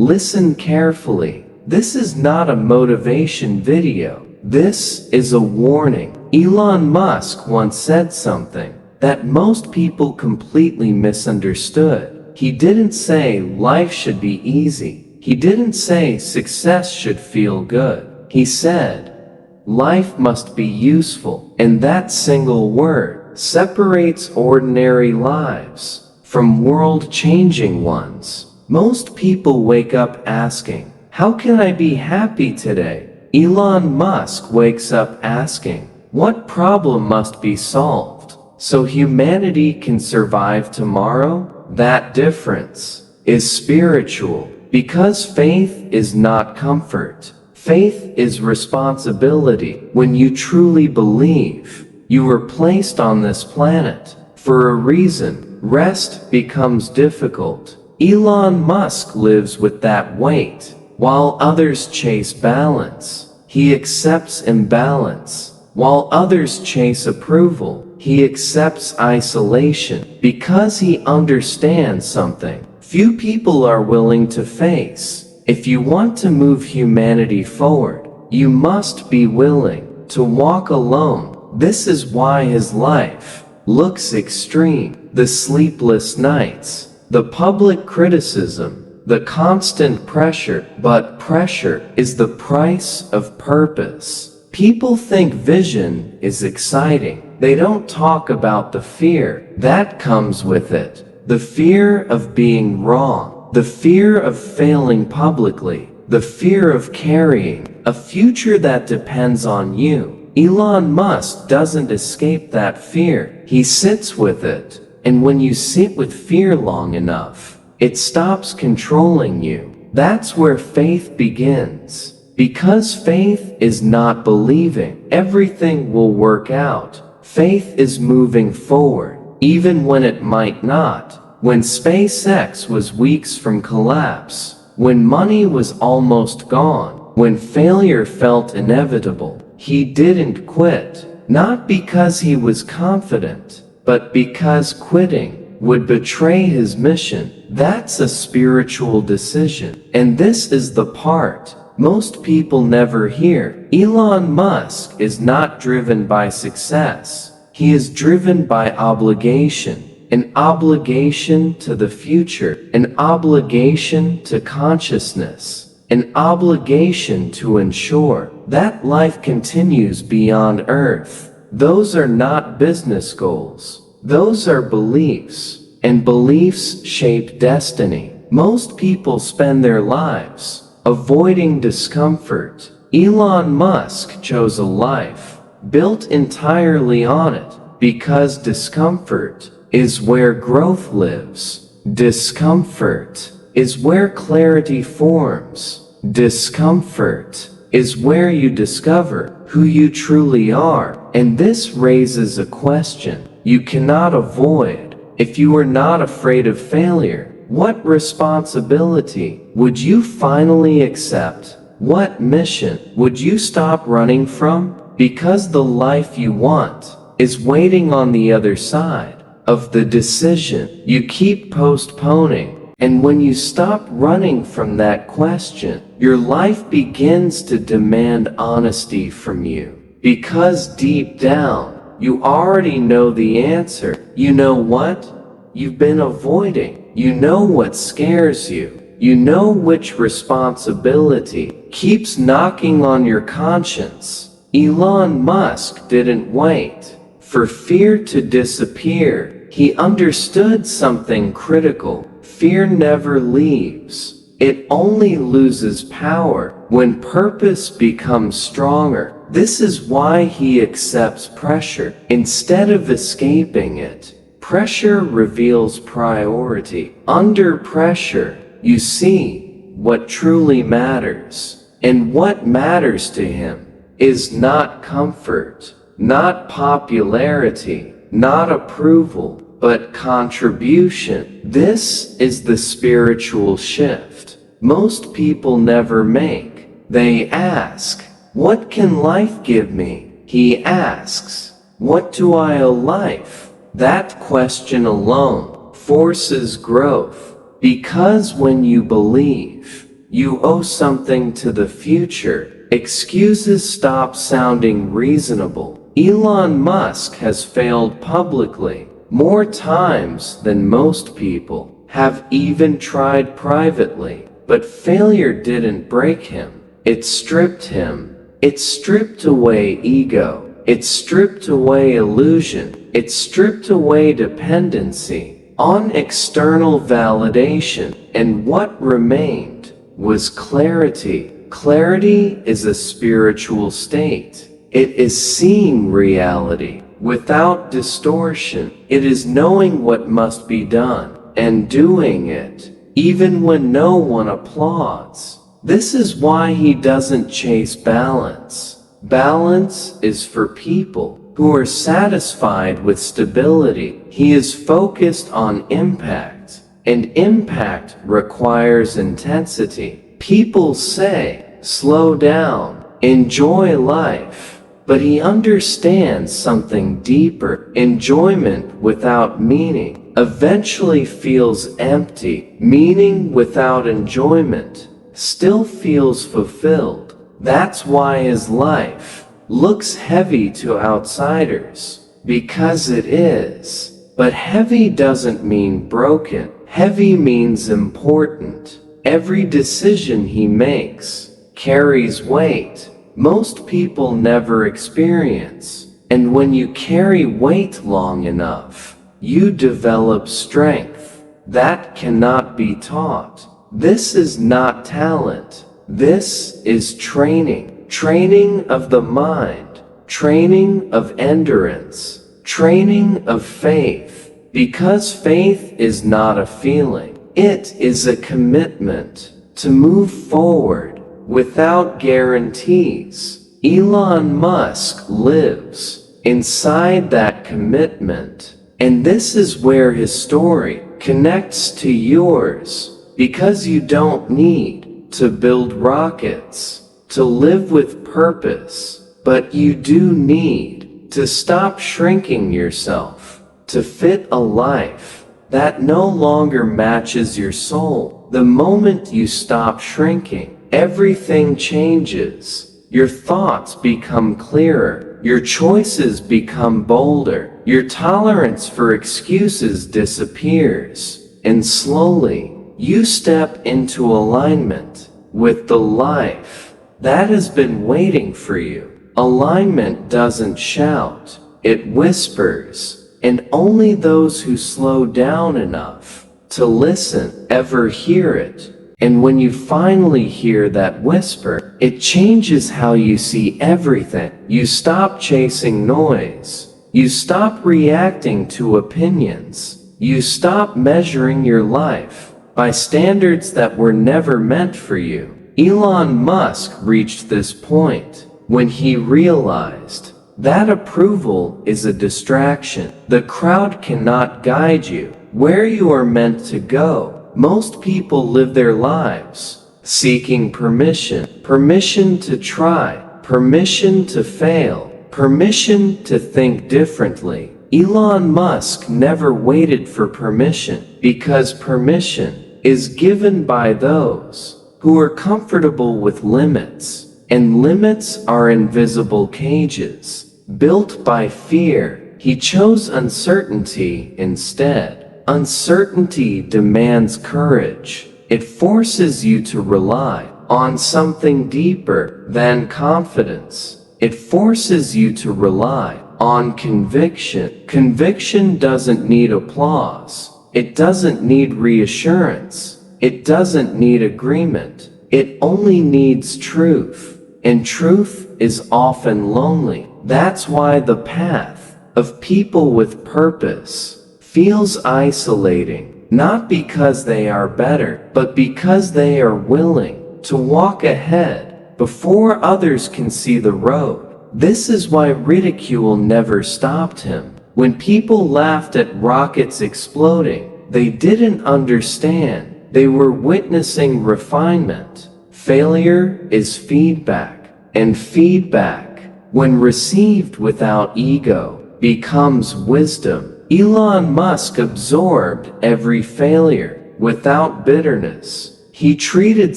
Listen carefully. This is not a motivation video. This is a warning. Elon Musk once said something that most people completely misunderstood. He didn't say life should be easy. He didn't say success should feel good. He said life must be useful. And that single word separates ordinary lives from world-changing ones. Most people wake up asking, how can I be happy today? Elon Musk wakes up asking, what problem must be solved so humanity can survive tomorrow? That difference is spiritual, because faith is not comfort. Faith is responsibility. When you truly believe you were placed on this planet for a reason, rest becomes difficult. Elon Musk lives with that weight. While others chase balance, he accepts imbalance. While others chase approval, he accepts isolation because he understands something few people are willing to face. If you want to move humanity forward, you must be willing to walk alone. This is why his life looks extreme. The sleepless nights, the public criticism, the constant pressure. But pressure is the price of purpose. People think vision is exciting. They don't talk about the fear that comes with it. The fear of being wrong, the fear of failing publicly, the fear of carrying a future that depends on you. Elon Musk doesn't escape that fear. He sits with it. And when you sit with fear long enough, it stops controlling you. That's where faith begins. Because faith is not believing everything will work out. Faith is moving forward, even when it might not. When SpaceX was weeks from collapse, when money was almost gone, when failure felt inevitable, he didn't quit. Not because he was confident, but because quitting would betray his mission. That's a spiritual decision. And this is the part most people never hear. Elon Musk is not driven by success. He is driven by obligation. An obligation to the future. An obligation to consciousness. An obligation to ensure that life continues beyond Earth. Those are not business goals. Those are beliefs. And beliefs shape destiny. Most people spend their lives avoiding discomfort. Elon Musk chose a life built entirely on it because discomfort is where growth lives. Discomfort is where clarity forms. Discomfort is where you discover who you truly are. And this raises a question you cannot avoid. If you were not afraid of failure, what responsibility would you finally accept? What mission would you stop running from? Because the life you want is waiting on the other side of the decision you keep postponing. And when you stop running from that question, your life begins to demand honesty from you. Because deep down, you already know the answer. You know what you've been avoiding. You know what scares you. You know which responsibility keeps knocking on your conscience. Elon Musk didn't wait for fear to disappear. He understood something critical. Fear never leaves. It only loses power when purpose becomes stronger. This is why he accepts pressure instead of escaping it. Pressure reveals priority. Under pressure, you see what truly matters. And what matters to him is not comfort, not popularity, not approval, but contribution. This is the spiritual shift most people never make. They ask, what can life give me? He asks, what do I owe life? That question alone forces growth. Because when you believe You owe something to the future. Excuses stop sounding reasonable. Elon Musk has failed publicly more times than most people have even tried privately. But failure didn't break him. It stripped him. It stripped away ego. It stripped away illusion. It stripped away dependency on external validation. And what remained was clarity. Clarity is a spiritual state. It is seeing reality without distortion. It is knowing what must be done and doing it, even when no one applauds. This is why he doesn't chase balance. Balance is for people who are satisfied with stability. He is focused on impact, and impact requires intensity. People say, slow down, enjoy life. But he understands something deeper. Enjoyment without meaning eventually feels empty. Meaning without enjoyment still feels fulfilled. That's why his life looks heavy to outsiders, because it is. But heavy doesn't mean broken. Heavy means important. Every decision he makes carries weight most people never experience. And when you carry weight long enough, you develop strength that cannot be taught. This is not talent. This is training. Training of the mind. Training of endurance. Training of faith. Because faith is not a feeling. It is a commitment to move forward without guarantees. Elon Musk lives inside that commitment. And this is where his story connects to yours. Because you don't need to build rockets to live with purpose, but you do need to stop shrinking yourself to fit a life that no longer matches your soul. The moment you stop shrinking, everything changes. Your thoughts become clearer. Your choices become bolder. Your tolerance for excuses disappears. And slowly, you step into alignment with the life that has been waiting for you. Alignment doesn't shout, it whispers. And only those who slow down enough to listen ever hear it. And when you finally hear that whisper, it changes how you see everything. You stop chasing noise. You stop reacting to opinions. You stop measuring your life by standards that were never meant for you. Elon Musk reached this point when he realized that approval is a distraction. The crowd cannot guide you where you are meant to go. Most people live their lives seeking permission. Permission to try. Permission to fail. Permission to think differently. Elon Musk never waited for permission, because permission is given by those who are comfortable with limits. And limits are invisible cages built by fear. He chose uncertainty instead. Uncertainty demands courage. It forces you to rely on something deeper than confidence. It forces you to rely on conviction. Conviction doesn't need applause. It doesn't need reassurance. It doesn't need agreement. It only needs truth. And truth is often lonely. That's why the path of people with purpose feels isolating, not because they are better, but because they are willing to walk ahead before others can see the road. This is why ridicule never stopped him. When people laughed at rockets exploding, they didn't understand. They were witnessing refinement. Failure is feedback, and feedback, when received without ego, becomes wisdom. Elon Musk absorbed every failure without bitterness. He treated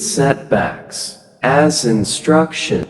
setbacks as instruction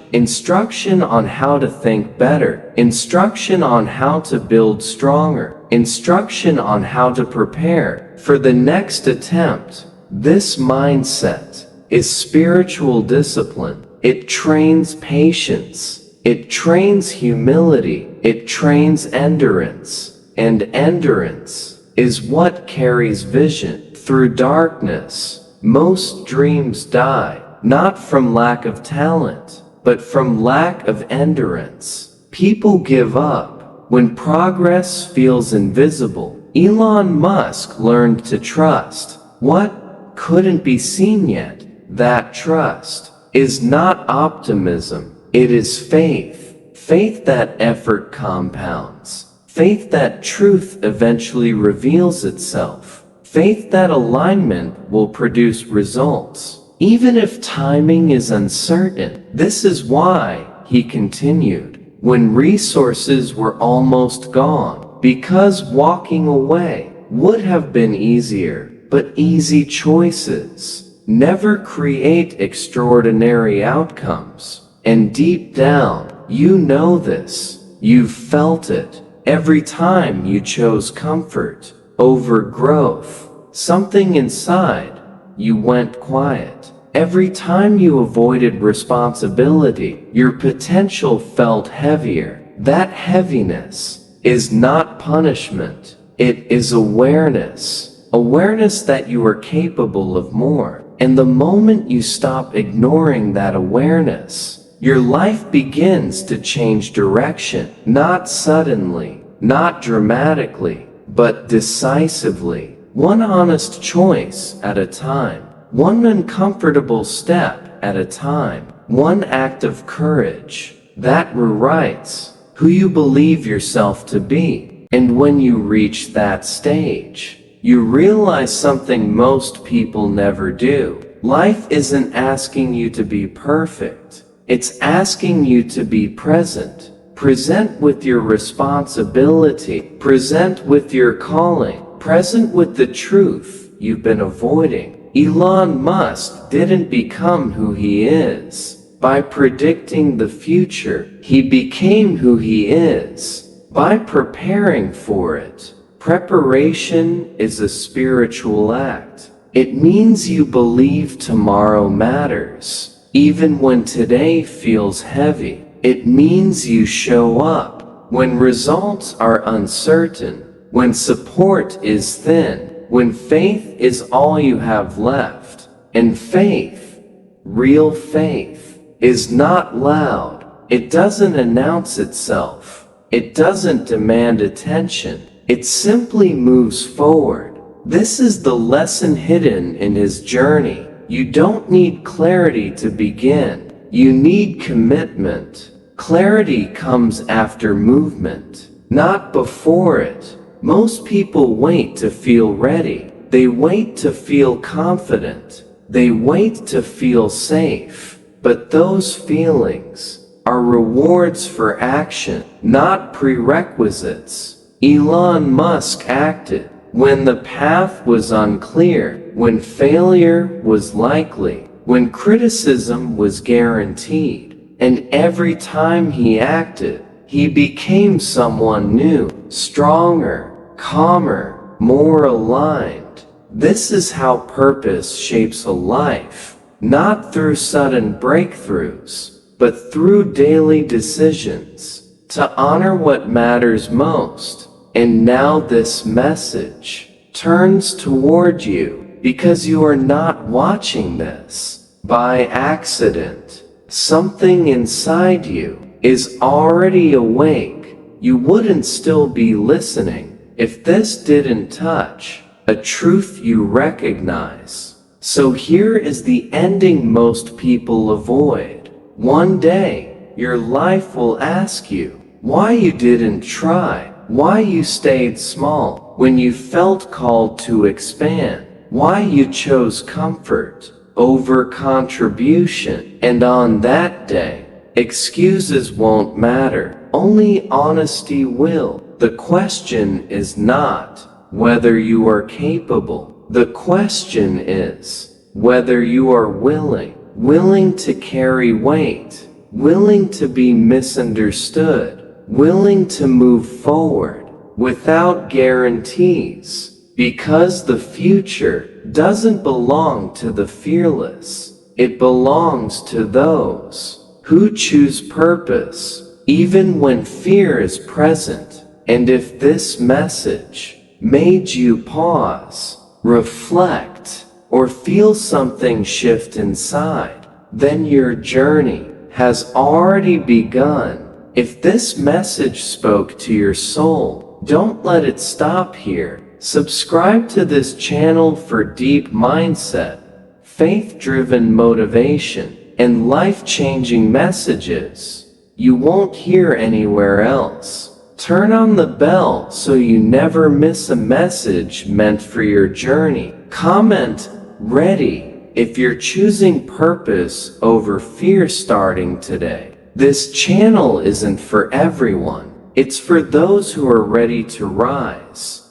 on how to think better, instruction on how to build stronger, instruction on how to prepare for the next attempt. This mindset is spiritual discipline. It trains patience. It trains humility. It trains endurance. And endurance is what carries vision through darkness. Most dreams die, not from lack of talent, but from lack of endurance. People give up when progress feels invisible. Elon Musk learned to trust what couldn't be seen yet. That trust is not optimism, it is faith. Faith that effort compounds. Faith that truth eventually reveals itself. Faith that alignment will produce results, even if timing is uncertain. This is why he continued when resources were almost gone, because walking away would have been easier. But easy choices never create extraordinary outcomes. And deep down, you know this. You've felt it. Every time you chose comfort over growth, something inside you went quiet. Every time you avoided responsibility, your potential felt heavier. That heaviness is not punishment. It is awareness. Awareness that you are capable of more. And the moment you stop ignoring that awareness, your life begins to change direction. Not suddenly, not dramatically, but decisively. One honest choice at a time. One uncomfortable step at a time. One act of courage that rewrites who you believe yourself to be. And when you reach that stage, you realize something most people never do. Life isn't asking you to be perfect. It's asking you to be present. Present with your responsibility. Present with your calling. Present with the truth you've been avoiding. Elon Musk didn't become who he is by predicting the future. He became who he is by preparing for it. Preparation is a spiritual act. It means you believe tomorrow matters, even when today feels heavy. It means you show up when results are uncertain, when support is thin, when faith is all you have left. And faith, real faith, is not loud. It doesn't announce itself. It doesn't demand attention. It simply moves forward. This is the lesson hidden in his journey. You don't need clarity to begin. You need commitment. Clarity comes after movement, not before it. Most people wait to feel ready. They wait to feel confident. They wait to feel safe. But those feelings are rewards for action, not prerequisites. Elon Musk acted when the path was unclear, when failure was likely, when criticism was guaranteed. And every time he acted, he became someone new, stronger, calmer, more aligned. This is how purpose shapes a life, not through sudden breakthroughs, but through daily decisions to honor what matters most. And now this message turns toward you because you are not watching this by accident. Something inside you is already awake. You wouldn't still be listening if this didn't touch a truth you recognize. So here is the ending most people avoid. One day, your life will ask you why you didn't try. Why you stayed small when you felt called to expand. Why you chose comfort over contribution. And on that day, excuses won't matter. Only honesty will. The question is not whether you are capable. The question is, whether you are willing to carry weight, willing to be misunderstood, willing to move forward without guarantees, because the future doesn't belong to the fearless. It belongs to those who choose purpose, even when fear is present. And if this message made you pause, reflect, or feel something shift inside, then your journey has already begun. If this message spoke to your soul, don't let it stop here. Subscribe to this channel for deep mindset, faith-driven motivation, and life-changing messages you won't hear anywhere else. Turn on the bell so you never miss a message meant for your journey. Comment "Ready" if you're choosing purpose over fear starting today. This channel isn't for everyone. It's for those who are ready to rise,